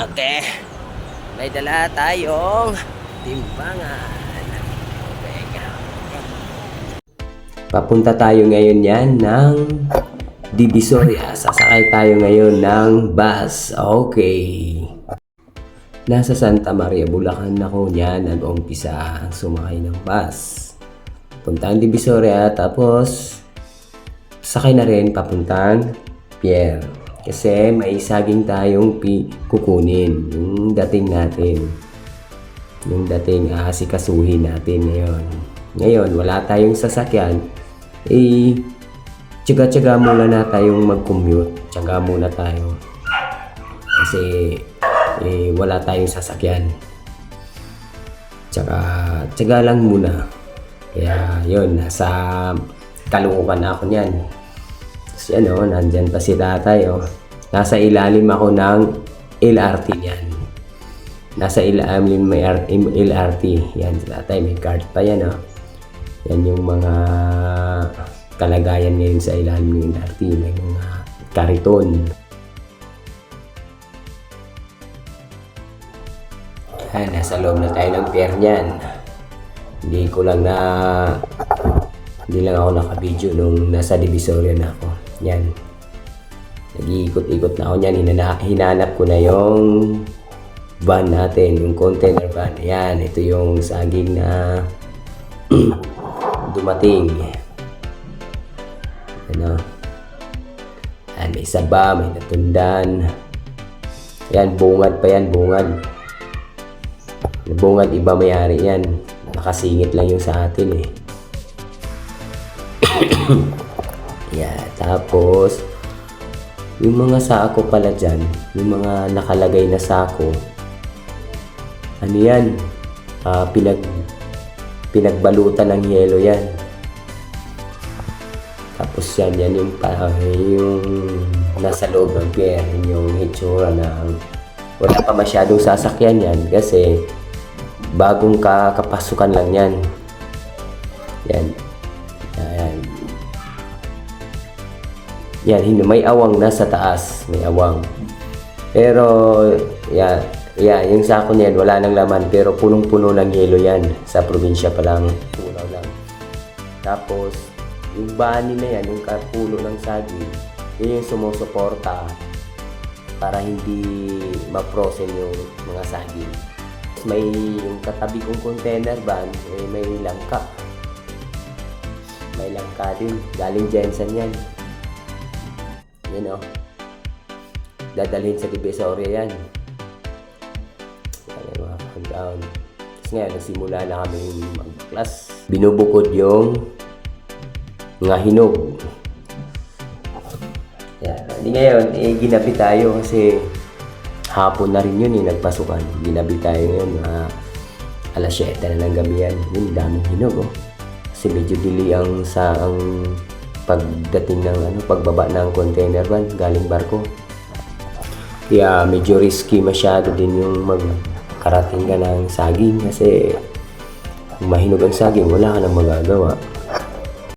Okay. May dala tayong timbangan. Teka. Papunta tayo ngayon yan ng Divisoria. Sasakay tayo ngayon ng bus. Okay. Nasa Santa Maria, Bulacan ako niyan nag-umpisa sumakay ng bus. Puntang Divisoria, tapos sakay na rin papuntang Pierre. Kasi may saging tayong kukunin. Yung dating natin. Yung dating asikasuhin natin ngayon. Ngayon, wala tayong sasakyan. Tsaga-tsaga muna na tayong mag-commute. Tsaga muna tayo. Kasi wala tayong sasakyan. Tsaga lang muna. Kaya yun, nasa Caloocan na ako niyan. Kasi nandyan pa si tatay. Nasa ilalim ako ng LRT niyan. Nasa ilalim may LRT. Yan si tatay, may card pa yan. Yan yung mga kalagayan ngayon sa ilalim ng LRT. May mga kariton. Nasa loob na tayo ng pier niyan. Hindi lang ako naka-video nung nasa Divisoria na ako. Yan. Nag-iikot-ikot na ako niyan. Hinanap ko na yung van natin, yung container van. Yan, ito yung saging na dumating. Yan, may saba, may natundan. Yan, bungad pa yan, bungad. Bungad, iba may-ari yan. Nakasingit lang yung sa atin Yeah, tapos yung mga sako pala dyan, yung mga nakalagay na sako, yan, pinagbalutan ng yelo yan. Tapos yan yung nasa loob ng pier, yung hitsura na wala pa masyadong sasakyan yan kasi bagong kapasukan lang yan. Yan, may awang nasa taas, may awang. Pero yung sako niyan wala nang laman, pero punong-puno ng yelo yan. Sa probinsya pa lang, puno lang. Tapos yung bani na yan, yung puno ng saging, yun yung sumusuporta para hindi ma-frozen yung mga saging. May yung katabi kong container van, may langka. May langka din, galing Jensen yan. Dadalhin sa Divisoria yan. Yan mga countdown. Tapos ngayon, nagsimula na kami mag-class. Binubukod yung mga hinog. Yan. Ngayon, ginabi tayo kasi hapon na rin yun, nagpasukan. Ginabi tayo ngayon, alas 7 na ng gabi yan. Yung daming hinog, Kasi medyo dili ang pagdating ng pagbaba ng container van galing barko. Kaya medyo risky masyado din yung magkarating ka ng saging kasi kung mahinog ang saging, wala ka nang magagawa.